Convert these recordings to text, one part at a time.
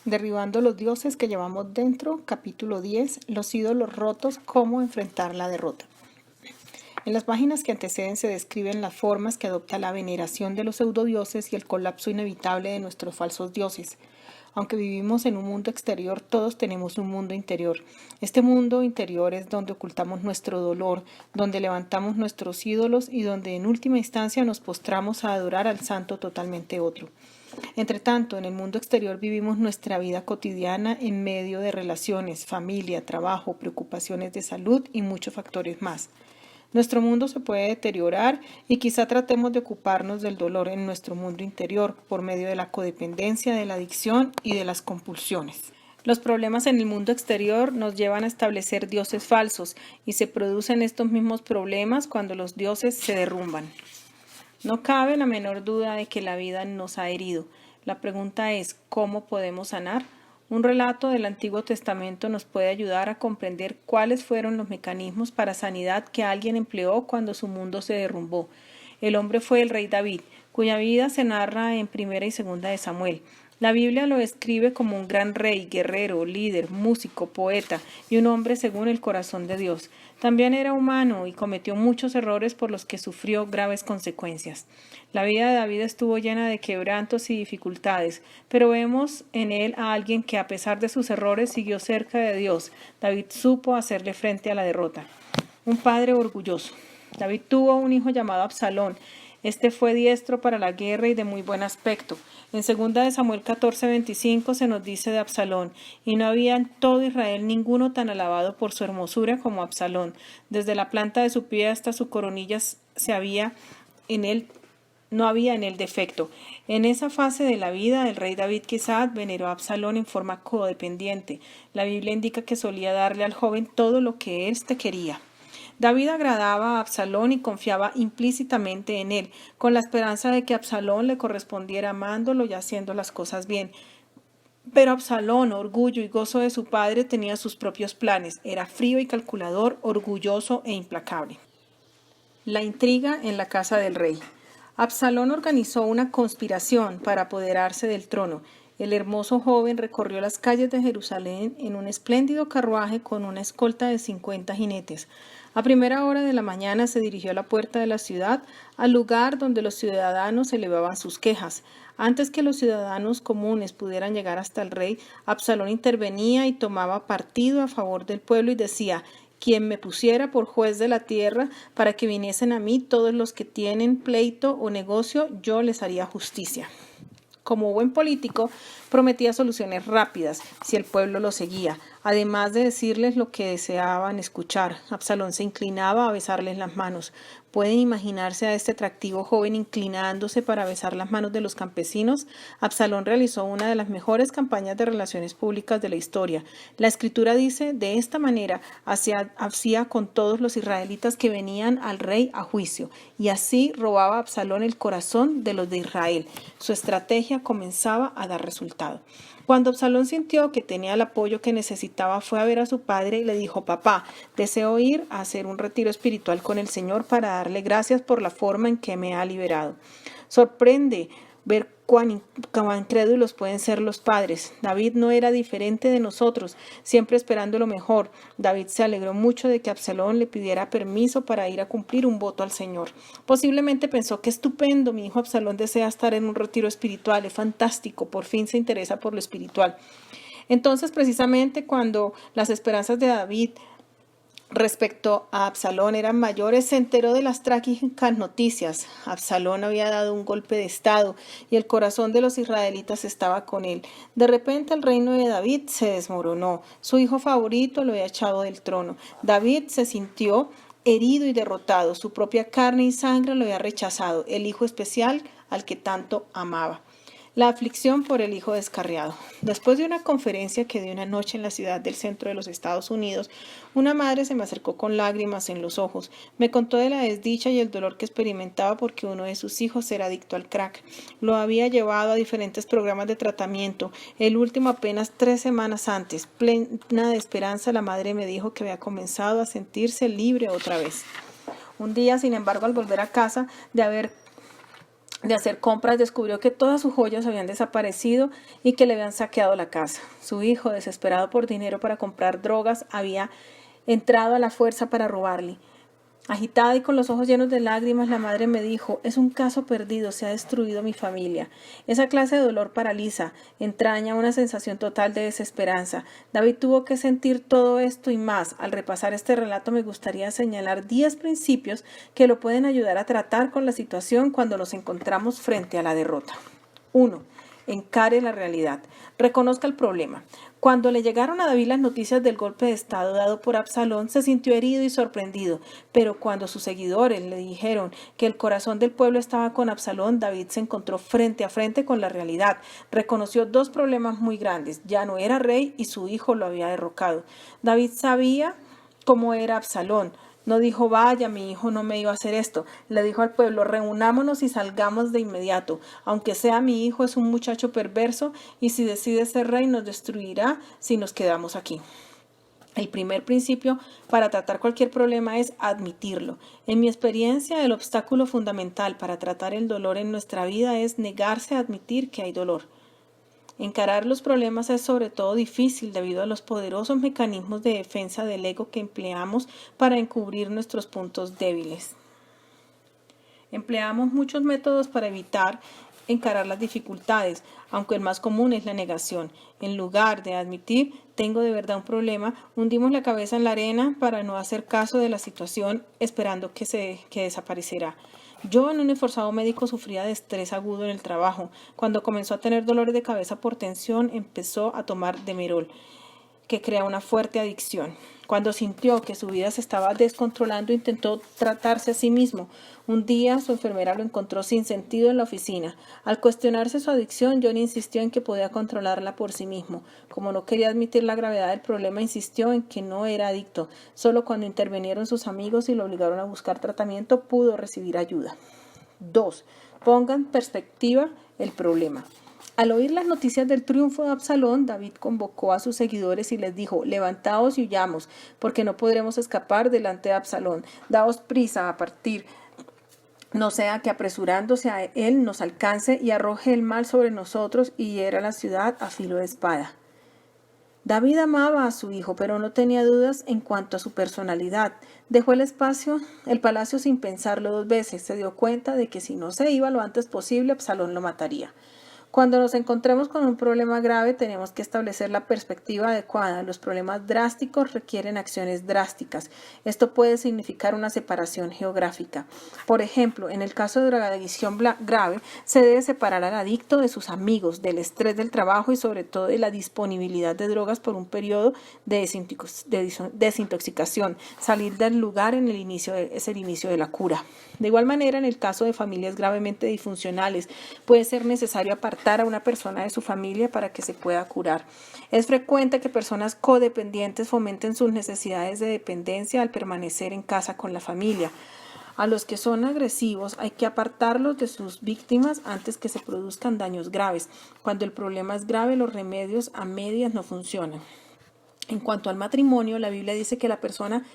Derribando los dioses que llevamos dentro, capítulo 10, los ídolos rotos, cómo enfrentar la derrota. En las páginas que anteceden se describen las formas que adopta la veneración de los pseudodioses y el colapso inevitable de nuestros falsos dioses. Aunque vivimos en un mundo exterior, todos tenemos un mundo interior. Este mundo interior es donde ocultamos nuestro dolor, donde levantamos nuestros ídolos y donde en última instancia nos postramos a adorar al santo totalmente otro. Entre tanto, en el mundo exterior vivimos nuestra vida cotidiana en medio de relaciones, familia, trabajo, preocupaciones de salud y muchos factores más. Nuestro mundo se puede deteriorar y quizá tratemos de ocuparnos del dolor en nuestro mundo interior por medio de la codependencia, de la adicción y de las compulsiones. Los problemas en el mundo exterior nos llevan a establecer dioses falsos y se producen estos mismos problemas cuando los dioses se derrumban. No cabe la menor duda de que la vida nos ha herido. La pregunta es, ¿cómo podemos sanar? Un relato del Antiguo Testamento nos puede ayudar a comprender cuáles fueron los mecanismos para sanidad que alguien empleó cuando su mundo se derrumbó. El hombre fue el rey David, cuya vida se narra en Primera y Segunda de Samuel. La Biblia lo describe como un gran rey, guerrero, líder, músico, poeta y un hombre según el corazón de Dios. También era humano y cometió muchos errores por los que sufrió graves consecuencias. La vida de David estuvo llena de quebrantos y dificultades, pero vemos en él a alguien que a pesar de sus errores siguió cerca de Dios. David supo hacerle frente a la derrota. Un padre orgulloso. David tuvo un hijo llamado Absalón. Este fue diestro para la guerra y de muy buen aspecto. En 2 de Samuel 14:25 se nos dice de Absalón, y no había en todo Israel ninguno tan alabado por su hermosura como Absalón. Desde la planta de su pie hasta su coronilla no había en él defecto. En esa fase de la vida, el rey David quizás veneró a Absalón en forma codependiente. La Biblia indica que solía darle al joven todo lo que éste quería. David agradaba a Absalón y confiaba implícitamente en él, con la esperanza de que Absalón le correspondiera amándolo y haciendo las cosas bien. Pero Absalón, orgullo y gozo de su padre, tenía sus propios planes. Era frío y calculador, orgulloso e implacable. La intriga en la casa del rey. Absalón organizó una conspiración para apoderarse del trono. El hermoso joven recorrió las calles de Jerusalén en un espléndido carruaje con una escolta de 50 jinetes. A primera hora de la mañana se dirigió a la puerta de la ciudad, al lugar donde los ciudadanos elevaban sus quejas. Antes que los ciudadanos comunes pudieran llegar hasta el rey, Absalón intervenía y tomaba partido a favor del pueblo y decía: quien me pusiera por juez de la tierra para que viniesen a mí todos los que tienen pleito o negocio, yo les haría justicia. Como buen político, prometía soluciones rápidas si el pueblo lo seguía, además de decirles lo que deseaban escuchar. Absalón se inclinaba a besarles las manos. ¿Pueden imaginarse a este atractivo joven inclinándose para besar las manos de los campesinos? Absalón realizó una de las mejores campañas de relaciones públicas de la historia. La escritura dice: de esta manera hacía con todos los israelitas que venían al rey a juicio, y así robaba a Absalón el corazón de los de Israel. Su estrategia comenzaba a dar resultado. Cuando Absalón sintió que tenía el apoyo que necesitaba, fue a ver a su padre y le dijo: papá, deseo ir a hacer un retiro espiritual con el Señor para darle gracias por la forma en que me ha liberado. Sorprende ver cuán incrédulos pueden ser los padres. David no era diferente de nosotros, siempre esperando lo mejor. David se alegró mucho de que Absalón le pidiera permiso para ir a cumplir un voto al Señor. Posiblemente pensó: qué estupendo, mi hijo Absalón desea estar en un retiro espiritual, es fantástico, por fin se interesa por lo espiritual. Entonces, precisamente cuando las esperanzas de David respecto a Absalón eran mayores, se enteró de las trágicas noticias. Absalón había dado un golpe de estado y el corazón de los israelitas estaba con él. De repente el reino de David se desmoronó. Su hijo favorito lo había echado del trono. David se sintió herido y derrotado. Su propia carne y sangre lo había rechazado, el hijo especial al que tanto amaba. La aflicción por el hijo descarriado. Después de una conferencia que di una noche en la ciudad del centro de los Estados Unidos, una madre se me acercó con lágrimas en los ojos. Me contó de la desdicha y el dolor que experimentaba porque uno de sus hijos era adicto al crack. Lo había llevado a diferentes programas de tratamiento, el último apenas 3 semanas antes. Plena de esperanza, la madre me dijo que había comenzado a sentirse libre otra vez. Un día, sin embargo, al volver a casa de haber de hacer compras, descubrió que todas sus joyas habían desaparecido y que le habían saqueado la casa. Su hijo, desesperado por dinero para comprar drogas, había entrado a la fuerza para robarle. Agitada y con los ojos llenos de lágrimas, la madre me dijo: es un caso perdido, se ha destruido mi familia. Esa clase de dolor paraliza, entraña una sensación total de desesperanza. David tuvo que sentir todo esto y más. Al repasar este relato me gustaría señalar 10 principios que lo pueden ayudar a tratar con la situación cuando nos encontramos frente a la derrota. 1. Encare la realidad. Reconozca el problema. Cuando le llegaron a David las noticias del golpe de estado dado por Absalón, se sintió herido y sorprendido. Pero cuando sus seguidores le dijeron que el corazón del pueblo estaba con Absalón, David se encontró frente a frente con la realidad. Reconoció 2 problemas muy grandes. Ya no era rey y su hijo lo había derrocado. David sabía cómo era Absalón. No dijo: vaya, mi hijo no me iba a hacer esto. Le dijo al pueblo: reunámonos y salgamos de inmediato. Aunque sea mi hijo, es un muchacho perverso y si decide ser rey nos destruirá si nos quedamos aquí. El primer principio para tratar cualquier problema es admitirlo. En mi experiencia, el obstáculo fundamental para tratar el dolor en nuestra vida es negarse a admitir que hay dolor. Encarar los problemas es sobre todo difícil debido a los poderosos mecanismos de defensa del ego que empleamos para encubrir nuestros puntos débiles. Empleamos muchos métodos para evitar encarar las dificultades, aunque el más común es la negación. En lugar de admitir: tengo de verdad un problema, hundimos la cabeza en la arena para no hacer caso de la situación, esperando que desaparecerá. Yo, en un esforzado médico, sufría de estrés agudo en el trabajo. Cuando comenzó a tener dolores de cabeza por tensión, empezó a tomar Demerol, que crea una fuerte adicción. Cuando sintió que su vida se estaba descontrolando, intentó tratarse a sí mismo. Un día su enfermera lo encontró sin sentido en la oficina. Al cuestionarse su adicción, John insistió en que podía controlarla por sí mismo. Como no quería admitir la gravedad del problema, insistió en que no era adicto. Solo cuando intervinieron sus amigos y lo obligaron a buscar tratamiento, pudo recibir ayuda. 2. Ponga en perspectiva el problema. Al oír las noticias del triunfo de Absalón, David convocó a sus seguidores y les dijo: levantaos y huyamos, porque no podremos escapar delante de Absalón. Daos prisa a partir, no sea que apresurándose a él nos alcance y arroje el mal sobre nosotros y hiera la ciudad a filo de espada. David amaba a su hijo, pero no tenía dudas en cuanto a su personalidad. Dejó el palacio sin pensarlo 2 veces. Se dio cuenta de que si no se iba lo antes posible, Absalón lo mataría. Cuando nos encontremos con un problema grave, tenemos que establecer la perspectiva adecuada. Los problemas drásticos requieren acciones drásticas. Esto puede significar una separación geográfica. Por ejemplo, en el caso de drogadicción grave, se debe separar al adicto de sus amigos, del estrés del trabajo y sobre todo de la disponibilidad de drogas por un periodo de desintoxicación. Salir del lugar es el inicio de la cura. De igual manera, en el caso de familias gravemente disfuncionales, puede ser necesario apartar a una persona de su familia para que se pueda curar. Es frecuente que personas codependientes fomenten sus necesidades de dependencia al permanecer en casa con la familia. A los que son agresivos hay que apartarlos de sus víctimas antes que se produzcan daños graves. Cuando el problema es grave, los remedios a medias no funcionan. En cuanto al matrimonio, la Biblia dice que la persona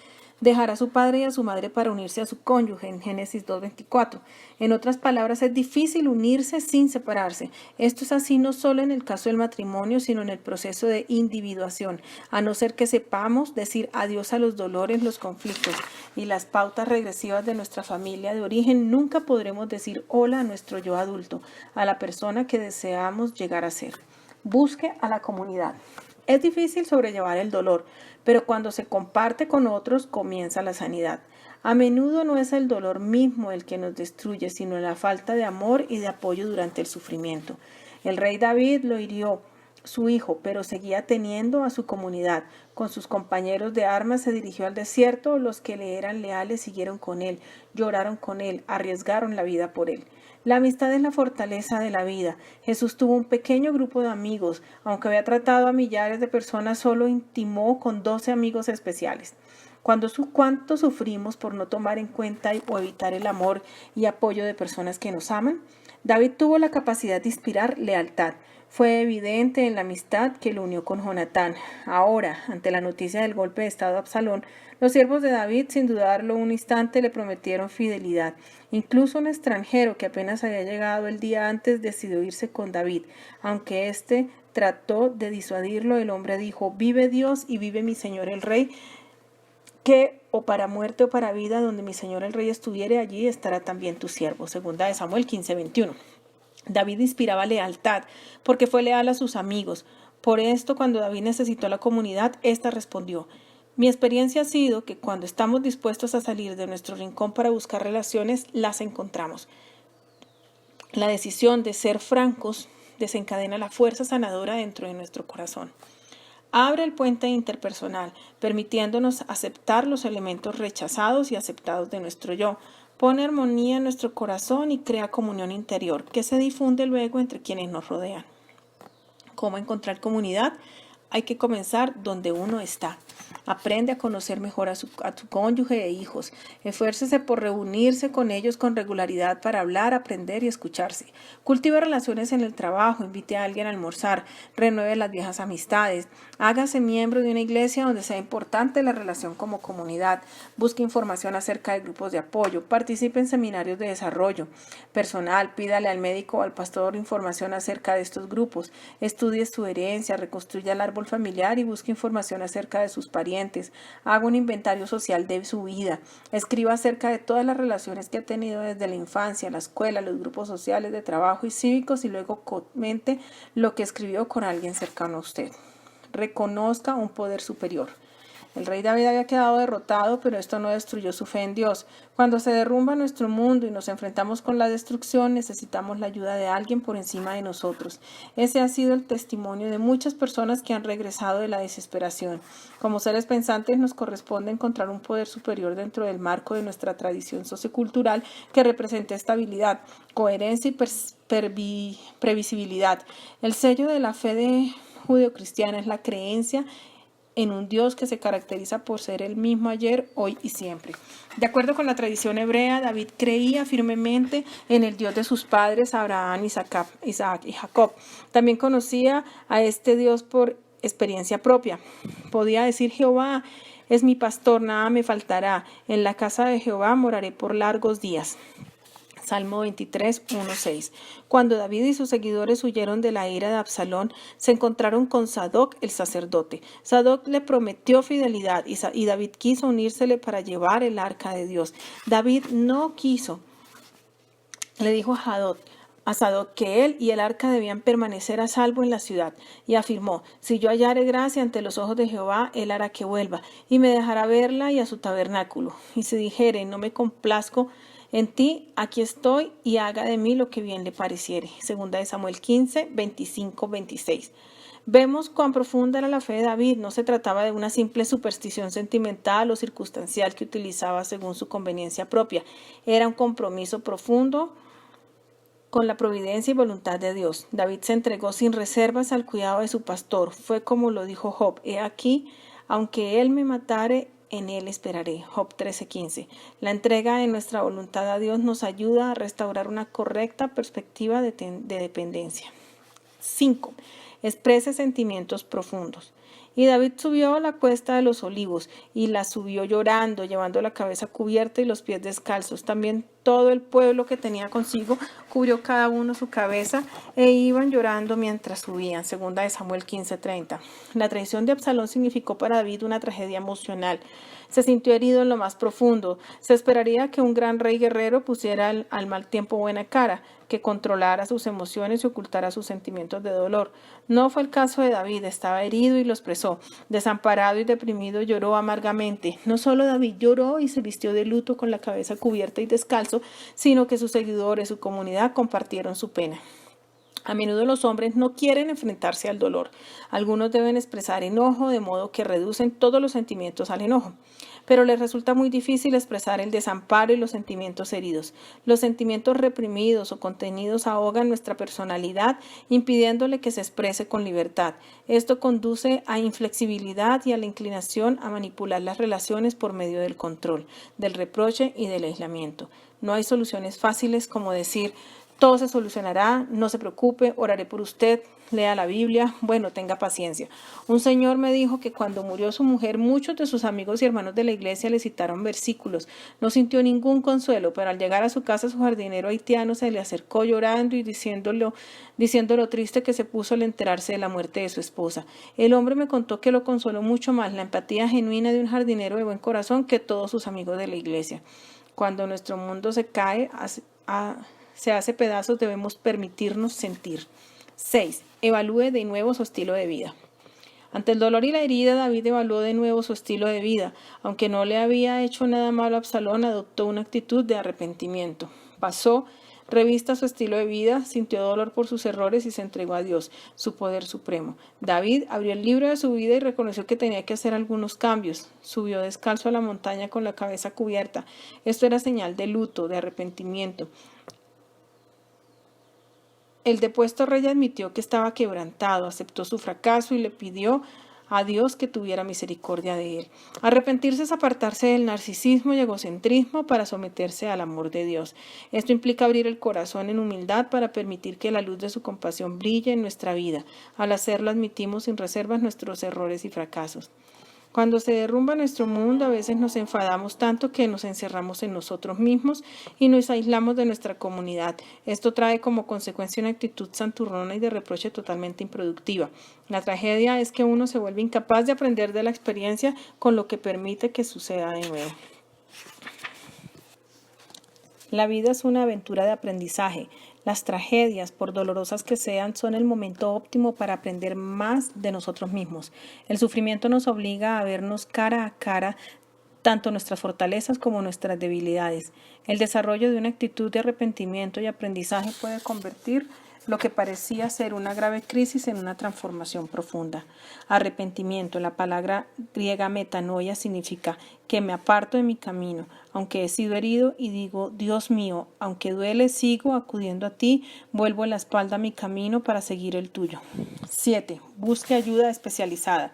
dejará a su padre y a su madre para unirse a su cónyuge en Génesis 2:24. En otras palabras, es difícil unirse sin separarse. Esto es así no solo en el caso del matrimonio, sino en el proceso de individuación, a no ser que sepamos decir adiós a los dolores, los conflictos y las pautas regresivas de nuestra familia de origen. Nunca podremos decir hola a nuestro yo adulto, a la persona que deseamos llegar a ser. Busque a la comunidad. Es difícil sobrellevar el dolor, pero cuando se comparte con otros comienza la sanidad. A menudo no es el dolor mismo el que nos destruye, sino la falta de amor y de apoyo durante el sufrimiento. El rey David lo hirió su hijo, pero seguía teniendo a su comunidad. Con sus compañeros de armas se dirigió al desierto. Los que le eran leales siguieron con él, lloraron con él, arriesgaron la vida por él. La amistad es la fortaleza de la vida. Jesús tuvo un pequeño grupo de amigos. Aunque había tratado a millares de personas, solo intimó con 12 amigos especiales. ¿Cuánto sufrimos por no tomar en cuenta o evitar el amor y apoyo de personas que nos aman? David tuvo la capacidad de inspirar lealtad. Fue evidente en la amistad que lo unió con Jonatán. Ahora, ante la noticia del golpe de estado de Absalón, los siervos de David, sin dudarlo un instante, le prometieron fidelidad. Incluso un extranjero que apenas había llegado el día antes decidió irse con David. Aunque éste trató de disuadirlo, el hombre dijo: vive Dios y vive mi señor el rey, que o para muerte o para vida, donde mi señor el rey estuviere, allí estará también tu siervo. Segunda de Samuel 15:21. David inspiraba lealtad porque fue leal a sus amigos. Por esto, cuando David necesitó a la comunidad, ésta respondió: mi experiencia ha sido que cuando estamos dispuestos a salir de nuestro rincón para buscar relaciones, las encontramos. La decisión de ser francos desencadena la fuerza sanadora dentro de nuestro corazón. Abre el puente interpersonal, permitiéndonos aceptar los elementos rechazados y aceptados de nuestro yo. Pone armonía en nuestro corazón y crea comunión interior, que se difunde luego entre quienes nos rodean. ¿Cómo encontrar comunidad? Hay que comenzar donde uno está. Aprende a conocer mejor a su cónyuge e hijos. Esfuércese por reunirse con ellos con regularidad para hablar, aprender y escucharse. Cultive relaciones en el trabajo, invite a alguien a almorzar, renueve las viejas amistades. Hágase miembro de una iglesia donde sea importante la relación como comunidad. Busque información acerca de grupos de apoyo. Participe en seminarios de desarrollo personal. Pídale al médico o al pastor información acerca de estos grupos. Estudie su herencia, reconstruya el árbol familiar y busque información acerca de sus parientes. Haga un inventario social de su vida. Escriba acerca de todas las relaciones que ha tenido desde la infancia, la escuela, los grupos sociales de trabajo y cívicos, y luego comente lo que escribió con alguien cercano a usted. Reconozca un poder superior. El rey David había quedado derrotado, pero esto no destruyó su fe en Dios. Cuando se derrumba nuestro mundo y nos enfrentamos con la destrucción, necesitamos la ayuda de alguien por encima de nosotros. Ese ha sido el testimonio de muchas personas que han regresado de la desesperación. Como seres pensantes, nos corresponde encontrar un poder superior dentro del marco de nuestra tradición sociocultural que represente estabilidad, coherencia y previsibilidad. El sello de la fe judeocristiana es la creencia en un Dios que se caracteriza por ser el mismo ayer, hoy y siempre. De acuerdo con la tradición hebrea, David creía firmemente en el Dios de sus padres, Abraham, Isaac y Jacob. También conocía a este Dios por experiencia propia. Podía decir: Jehová es mi pastor, nada me faltará. En la casa de Jehová moraré por largos días. Salmo 23, 1-6. Cuando David y sus seguidores huyeron de la ira de Absalón, se encontraron con Sadoc el sacerdote. Sadoc le prometió fidelidad y David quiso unírsele para llevar el arca de Dios. David no quiso. Le dijo a Sadoc que él y el arca debían permanecer a salvo en la ciudad, y afirmó: si yo hallare gracia ante los ojos de Jehová, él hará que vuelva, y me dejará verla y a su tabernáculo. Y si dijere: no me complazco en ti, aquí estoy, y haga de mí lo que bien le pareciere. Segunda de Samuel 15, 25-26. Vemos cuán profunda era la fe de David. No se trataba de una simple superstición sentimental o circunstancial que utilizaba según su conveniencia propia. Era un compromiso profundo con la providencia y voluntad de Dios. David se entregó sin reservas al cuidado de su pastor. Fue como lo dijo Job: he aquí, aunque él me matare, en él esperaré. Job 13:15. La entrega de nuestra voluntad a Dios nos ayuda a restaurar una correcta perspectiva de dependencia. 5. Exprese sentimientos profundos. Y David subió a la cuesta de los olivos, y la subió llorando, llevando la cabeza cubierta y los pies descalzos. También todo el pueblo que tenía consigo cubrió cada uno su cabeza, e iban llorando mientras subían. Segunda de Samuel 15:30. La traición de Absalón significó para David una tragedia emocional. Se sintió herido en lo más profundo. Se esperaría que un gran rey guerrero pusiera al mal tiempo buena cara, que controlara sus emociones y ocultara sus sentimientos de dolor. No fue el caso de David. Estaba herido y lo expresó. Desamparado y deprimido, lloró amargamente. No solo David lloró y se vistió de luto con la cabeza cubierta y descalzo, sino que sus seguidores, su comunidad, compartieron su pena. A menudo los hombres no quieren enfrentarse al dolor. Algunos deben expresar enojo, de modo que reducen todos los sentimientos al enojo. Pero les resulta muy difícil expresar el desamparo y los sentimientos heridos. Los sentimientos reprimidos o contenidos ahogan nuestra personalidad, impidiéndole que se exprese con libertad. Esto conduce a inflexibilidad y a la inclinación a manipular las relaciones por medio del control, del reproche y del aislamiento. No hay soluciones fáciles como decir: Todo se solucionará, no se preocupe, oraré por usted, lea la Biblia, bueno, tenga paciencia. Un señor me dijo que cuando murió su mujer, muchos de sus amigos y hermanos de la iglesia le citaron versículos. No sintió ningún consuelo, pero al llegar a su casa su jardinero haitiano se le acercó llorando y diciendo lo triste que se puso al enterarse de la muerte de su esposa. El hombre me contó que lo consoló mucho más la empatía genuina de un jardinero de buen corazón que todos sus amigos de la iglesia. Cuando nuestro mundo se cae, se hace pedazos, debemos permitirnos sentir. 6. Evalúe de nuevo su estilo de vida. Ante el dolor y la herida, David evaluó de nuevo su estilo de vida. Aunque no le había hecho nada malo a Absalón, adoptó una actitud de arrepentimiento. Pasó revista su estilo de vida, sintió dolor por sus errores y se entregó a Dios, su poder supremo. David abrió el libro de su vida y reconoció que tenía que hacer algunos cambios. Subió descalzo a la montaña con la cabeza cubierta. Esto era señal de luto, de arrepentimiento. El depuesto rey admitió que estaba quebrantado, aceptó su fracaso y le pidió a Dios que tuviera misericordia de él. Arrepentirse es apartarse del narcisismo y egocentrismo para someterse al amor de Dios. Esto implica abrir el corazón en humildad para permitir que la luz de su compasión brille en nuestra vida. Al hacerlo admitimos sin reservas nuestros errores y fracasos. Cuando se derrumba nuestro mundo, a veces nos enfadamos tanto que nos encerramos en nosotros mismos y nos aislamos de nuestra comunidad. Esto trae como consecuencia una actitud santurrona y de reproche totalmente improductiva. La tragedia es que uno se vuelve incapaz de aprender de la experiencia, con lo que permite que suceda de nuevo. La vida es una aventura de aprendizaje. Las tragedias, por dolorosas que sean, son el momento óptimo para aprender más de nosotros mismos. El sufrimiento nos obliga a vernos cara a cara tanto nuestras fortalezas como nuestras debilidades. El desarrollo de una actitud de arrepentimiento y aprendizaje puede convertir lo que parecía ser una grave crisis en una transformación profunda. Arrepentimiento, la palabra griega metanoia, significa que me aparto de mi camino, aunque he sido herido y digo, Dios mío, aunque duele, sigo acudiendo a ti, vuelvo la espalda a mi camino para seguir el tuyo. 7. Busque ayuda especializada.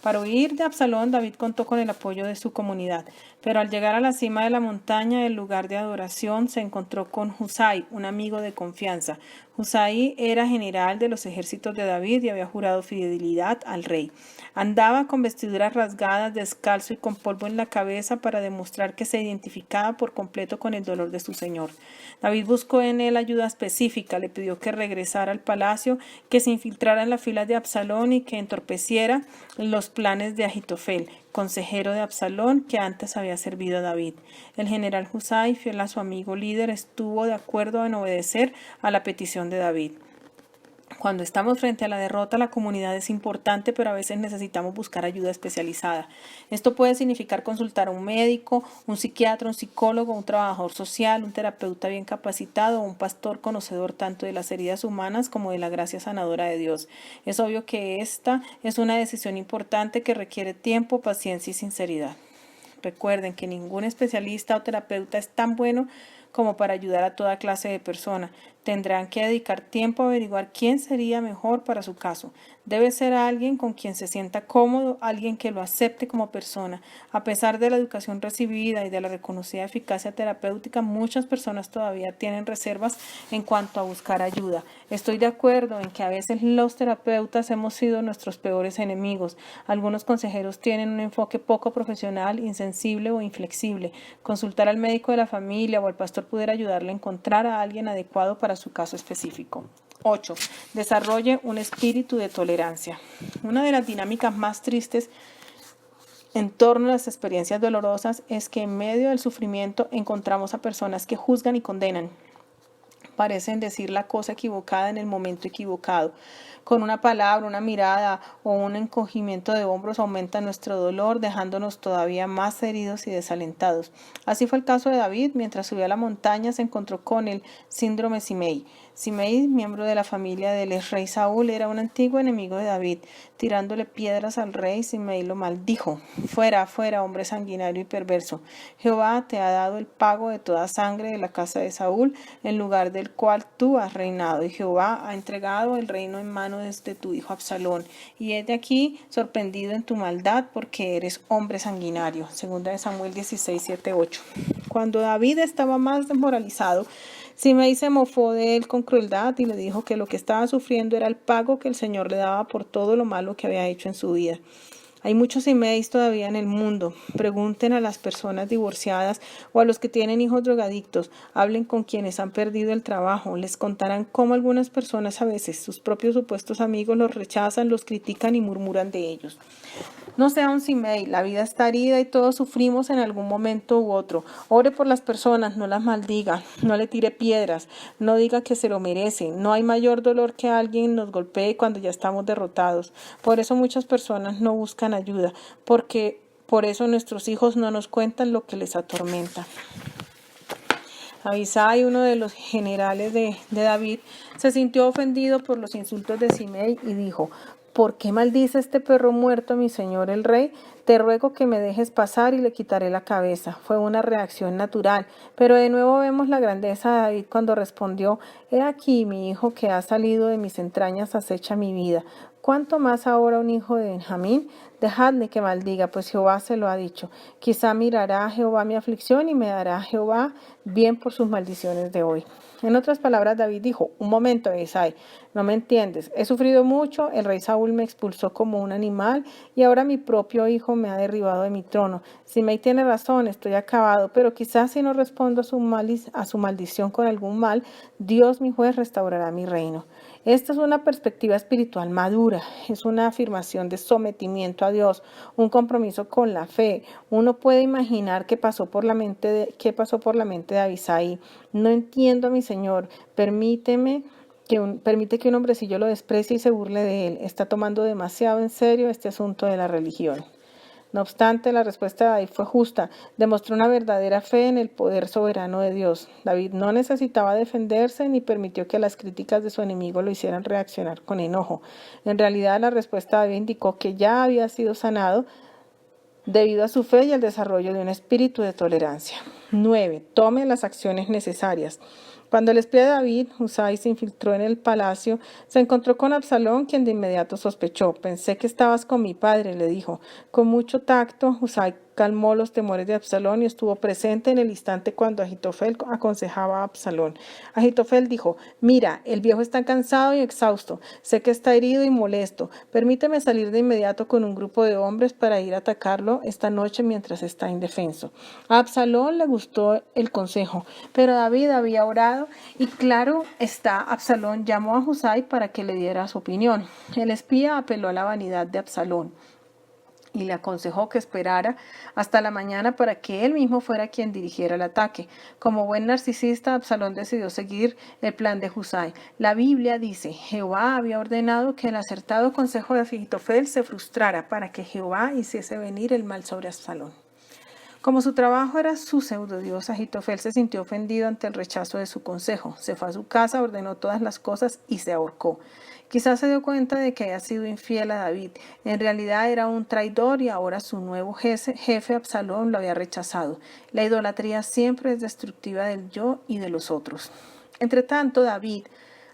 Para huir de Absalón, David contó con el apoyo de su comunidad, pero al llegar a la cima de la montaña, el lugar de adoración, se encontró con Husai, un amigo de confianza. Husai era general de los ejércitos de David y había jurado fidelidad al rey. Andaba con vestiduras rasgadas, descalzo y con polvo en la cabeza para demostrar que se identificaba por completo con el dolor de su señor. David buscó en él ayuda específica, le pidió que regresara al palacio, que se infiltrara en las filas de Absalón y que entorpeciera los planes de Ahitofel, consejero de Absalón, que antes había servido a David. El general Husai, fiel a su amigo líder, estuvo de acuerdo en obedecer a la petición de David. Cuando estamos frente a la derrota, la comunidad es importante, pero a veces necesitamos buscar ayuda especializada. Esto puede significar consultar a un médico, un psiquiatra, un psicólogo, un trabajador social, un terapeuta bien capacitado o un pastor conocedor tanto de las heridas humanas como de la gracia sanadora de Dios. Es obvio que esta es una decisión importante que requiere tiempo, paciencia y sinceridad. Recuerden que ningún especialista o terapeuta es tan bueno como para ayudar a toda clase de persona. Tendrán que dedicar tiempo a averiguar quién sería mejor para su caso. Debe ser alguien con quien se sienta cómodo, alguien que lo acepte como persona. A pesar de la educación recibida y de la reconocida eficacia terapéutica, muchas personas todavía tienen reservas en cuanto a buscar ayuda. Estoy de acuerdo en que a veces los terapeutas hemos sido nuestros peores enemigos. Algunos consejeros tienen un enfoque poco profesional, insensible o inflexible. Consultar al médico de la familia o al pastor pudiera ayudarle a encontrar a alguien adecuado para su caso específico. 8. Desarrolle un espíritu de tolerancia. Una de las dinámicas más tristes en torno a las experiencias dolorosas es que en medio del sufrimiento encontramos a personas que juzgan y condenan. Parecen decir la cosa equivocada en el momento equivocado. Con una palabra, una mirada o un encogimiento de hombros aumenta nuestro dolor, dejándonos todavía más heridos y desalentados. Así fue el caso de David. Mientras subía a la montaña se encontró con el síndrome Simei. Simei, miembro de la familia del ex rey Saúl, era un antiguo enemigo de David. Tirándole piedras al rey, Simei lo maldijo. Fuera, fuera, hombre sanguinario y perverso. Jehová te ha dado el pago de toda sangre de la casa de Saúl, en lugar del cual tú has reinado. Y Jehová ha entregado el reino en manos de tu hijo Absalón. Y he de aquí sorprendido en tu maldad, porque eres hombre sanguinario. Segunda de Samuel 16, 7, 8. Cuando David estaba más desmoralizado, Simei se mofó de él con crueldad y le dijo que lo que estaba sufriendo era el pago que el Señor le daba por todo lo malo que había hecho en su vida. Hay muchos Simeis todavía en el mundo. Pregunten a las personas divorciadas o a los que tienen hijos drogadictos. Hablen con quienes han perdido el trabajo. Les contarán cómo algunas personas a veces, sus propios supuestos amigos, los rechazan, los critican y murmuran de ellos. No sea un Simei, la vida está herida y todos sufrimos en algún momento u otro. Ore por las personas, no las maldiga, no le tire piedras, no diga que se lo merece. No hay mayor dolor que alguien nos golpee cuando ya estamos derrotados. Por eso muchas personas no buscan ayuda, porque por eso nuestros hijos no nos cuentan lo que les atormenta. Abisai, uno de los generales de David, se sintió ofendido por los insultos de Simei y dijo: ¿Por qué maldice este perro muerto a mi señor el rey? Te ruego que me dejes pasar y le quitaré la cabeza. Fue una reacción natural, pero de nuevo vemos la grandeza de David cuando respondió: He aquí mi hijo que ha salido de mis entrañas acecha mi vida. ¿Cuánto más ahora un hijo de Benjamín? Dejadme que maldiga, pues Jehová se lo ha dicho. Quizá mirará a Jehová mi aflicción y me dará a Jehová bien por sus maldiciones de hoy. En otras palabras, David dijo: un momento, Abisai, no me entiendes. He sufrido mucho, el rey Saúl me expulsó como un animal y ahora mi propio hijo me ha derribado de mi trono. Simei tiene razón, estoy acabado, pero quizás si no respondo a su maldición con algún mal, Dios mi juez restaurará mi reino. Esta es una perspectiva espiritual madura, es una afirmación de sometimiento a Dios, un compromiso con la fe. Uno puede imaginar qué pasó por la mente de Abisai. No entiendo a mi Señor, permite que un hombrecillo lo desprecie y se burle de él. Está tomando demasiado en serio este asunto de la religión. No obstante, la respuesta de David fue justa. Demostró una verdadera fe en el poder soberano de Dios. David no necesitaba defenderse ni permitió que las críticas de su enemigo lo hicieran reaccionar con enojo. En realidad, la respuesta de David indicó que ya había sido sanado debido a su fe y al desarrollo de un espíritu de tolerancia. 9. Tome las acciones necesarias. Cuando el espía de David, Husai, se infiltró en el palacio, se encontró con Absalón, quien de inmediato sospechó. Pensé que estabas con mi padre, le dijo. Con mucho tacto, Husai calmó los temores de Absalón y estuvo presente en el instante cuando Ahitofel aconsejaba a Absalón. Ahitofel dijo: mira, el viejo está cansado y exhausto. Sé que está herido y molesto. Permíteme salir de inmediato con un grupo de hombres para ir a atacarlo esta noche mientras está indefenso. A Absalón le gustó el consejo, pero David había orado y claro está, Absalón llamó a Husai para que le diera su opinión. El espía apeló a la vanidad de Absalón y le aconsejó que esperara hasta la mañana para que él mismo fuera quien dirigiera el ataque. Como buen narcisista, Absalón decidió seguir el plan de Husai. La Biblia dice: Jehová había ordenado que el acertado consejo de Ahitofel se frustrara para que Jehová hiciese venir el mal sobre Absalón. Como su trabajo era su pseudodios, Ahitofel se sintió ofendido ante el rechazo de su consejo. Se fue a su casa, ordenó todas las cosas y se ahorcó. Quizás se dio cuenta de que había sido infiel a David. En realidad era un traidor y ahora su nuevo jefe Absalón lo había rechazado. La idolatría siempre es destructiva del yo y de los otros. Entre tanto, David,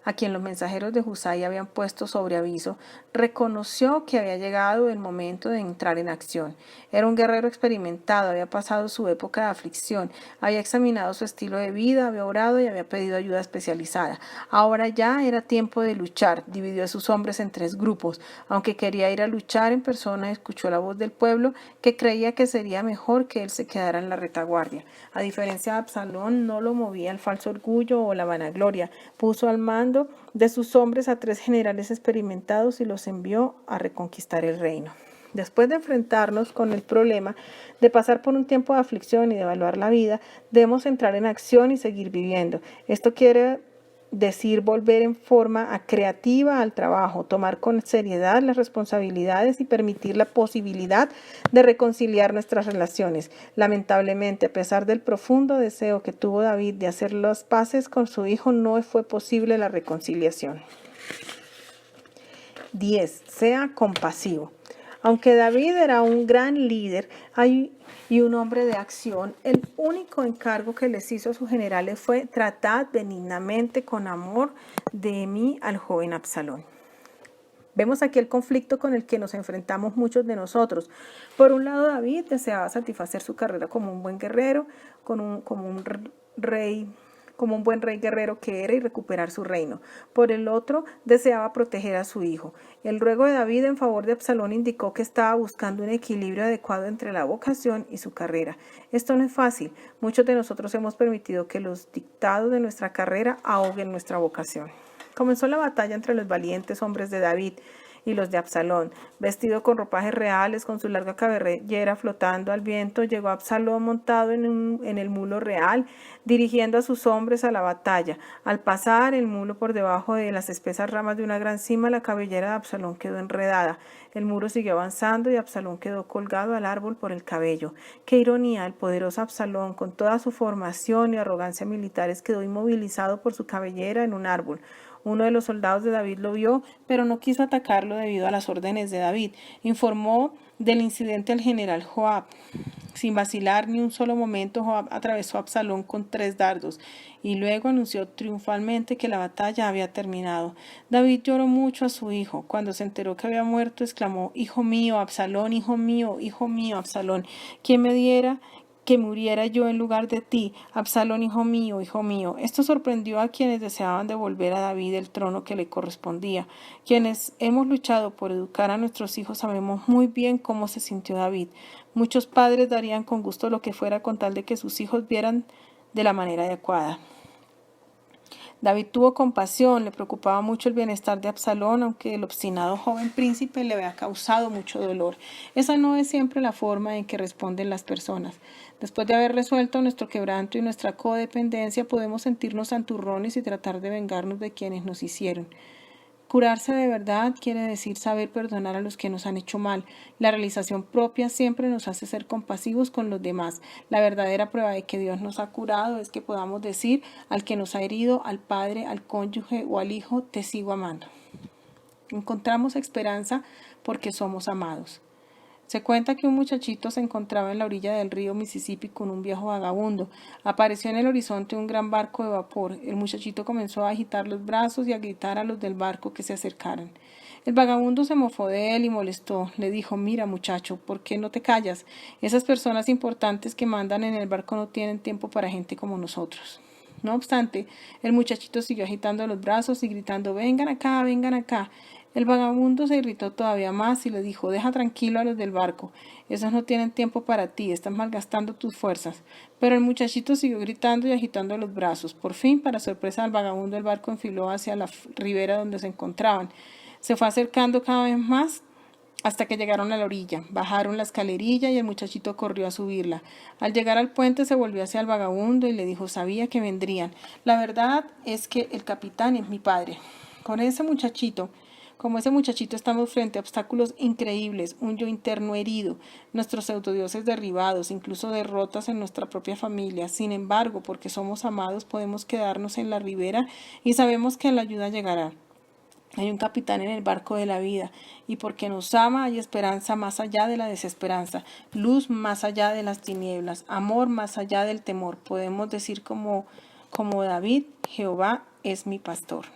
a quien los mensajeros de Husai habían puesto sobre aviso, reconoció que había llegado el momento de entrar en acción. Era un guerrero experimentado, había pasado su época de aflicción, había examinado su estilo de vida, había orado y había pedido ayuda especializada. Ahora ya era tiempo de luchar. Dividió a sus hombres en 3 grupos. Aunque quería ir a luchar en persona, escuchó la voz del pueblo, que creía que sería mejor que él se quedara en la retaguardia. A diferencia de Absalón, no lo movía el falso orgullo o la vanagloria. Puso al mando de sus hombres a 3 generales experimentados y los envió a reconquistar el reino. Después de enfrentarnos con el problema de pasar por un tiempo de aflicción y de evaluar la vida, debemos entrar en acción y seguir viviendo. Esto quiere decir volver en forma creativa al trabajo, tomar con seriedad las responsabilidades y permitir la posibilidad de reconciliar nuestras relaciones. Lamentablemente, a pesar del profundo deseo que tuvo David de hacer las paces con su hijo, no fue posible la reconciliación. 10. Sea compasivo. Aunque David era un gran líder y un hombre de acción, el único encargo que les hizo a sus generales fue: tratad benignamente con amor de mí al joven Absalón. Vemos aquí el conflicto con el que nos enfrentamos muchos de nosotros. Por un lado, David deseaba satisfacer su carrera como un buen guerrero, como un buen rey guerrero que era, y recuperar su reino. Por el otro, deseaba proteger a su hijo. El ruego de David en favor de Absalón indicó que estaba buscando un equilibrio adecuado entre la vocación y su carrera. Esto no es fácil. Muchos de nosotros hemos permitido que los dictados de nuestra carrera ahoguen nuestra vocación. Comenzó la batalla entre los valientes hombres de David y los de Absalón. Vestido con ropajes reales, con su larga cabellera flotando al viento, llegó Absalón montado en el mulo real, dirigiendo a sus hombres a la batalla. Al pasar el mulo por debajo de las espesas ramas de una gran cima, la cabellera de Absalón quedó enredada. El muro siguió avanzando y Absalón quedó colgado al árbol por el cabello. Qué ironía, el poderoso Absalón, con toda su formación y arrogancia militares, quedó inmovilizado por su cabellera en un árbol. Uno de los soldados de David lo vio, pero no quiso atacarlo debido a las órdenes de David. Informó del incidente al general Joab. Sin vacilar ni un solo momento, Joab atravesó a Absalón con 3 dardos y luego anunció triunfalmente que la batalla había terminado. David lloró mucho a su hijo. Cuando se enteró que había muerto, exclamó: «Hijo mío, Absalón, hijo mío, Absalón, ¿quién me diera que muriera yo en lugar de ti, Absalón, hijo mío, hijo mío?» Esto sorprendió a quienes deseaban devolver a David el trono que le correspondía. Quienes hemos luchado por educar a nuestros hijos sabemos muy bien cómo se sintió David. Muchos padres darían con gusto lo que fuera con tal de que sus hijos vieran de la manera adecuada. David tuvo compasión, le preocupaba mucho el bienestar de Absalón, aunque el obstinado joven príncipe le había causado mucho dolor. Esa no es siempre la forma en que responden las personas. Después de haber resuelto nuestro quebranto y nuestra codependencia, podemos sentirnos santurrones y tratar de vengarnos de quienes nos hicieron. Curarse de verdad quiere decir saber perdonar a los que nos han hecho mal. La realización propia siempre nos hace ser compasivos con los demás. La verdadera prueba de que Dios nos ha curado es que podamos decir al que nos ha herido, al padre, al cónyuge o al hijo: «Te sigo amando». Encontramos esperanza porque somos amados. Se cuenta que un muchachito se encontraba en la orilla del río Mississippi con un viejo vagabundo. Apareció en el horizonte un gran barco de vapor. El muchachito comenzó a agitar los brazos y a gritar a los del barco que se acercaran. El vagabundo se mofó de él y molestó. Le dijo: «Mira, muchacho, ¿por qué no te callas? Esas personas importantes que mandan en el barco no tienen tiempo para gente como nosotros». No obstante, el muchachito siguió agitando los brazos y gritando: «Vengan acá, vengan acá». El vagabundo se irritó todavía más y le dijo: «Deja tranquilo a los del barco, esos no tienen tiempo para ti, estás malgastando tus fuerzas». Pero el muchachito siguió gritando y agitando los brazos. Por fin, para sorpresa del vagabundo, el barco enfiló hacia la ribera donde se encontraban. Se fue acercando cada vez más hasta que llegaron a la orilla. Bajaron la escalerilla y el muchachito corrió a subirla. Al llegar al puente se volvió hacia el vagabundo y le dijo: «Sabía que vendrían. La verdad es que el capitán es mi padre». Como ese muchachito estamos frente a obstáculos increíbles, un yo interno herido, nuestros pseudodioses derribados, incluso derrotas en nuestra propia familia. Sin embargo, porque somos amados, podemos quedarnos en la ribera y sabemos que la ayuda llegará. Hay un capitán en el barco de la vida, y porque nos ama hay esperanza más allá de la desesperanza, luz más allá de las tinieblas, amor más allá del temor. Podemos decir como David: «Jehová es mi pastor».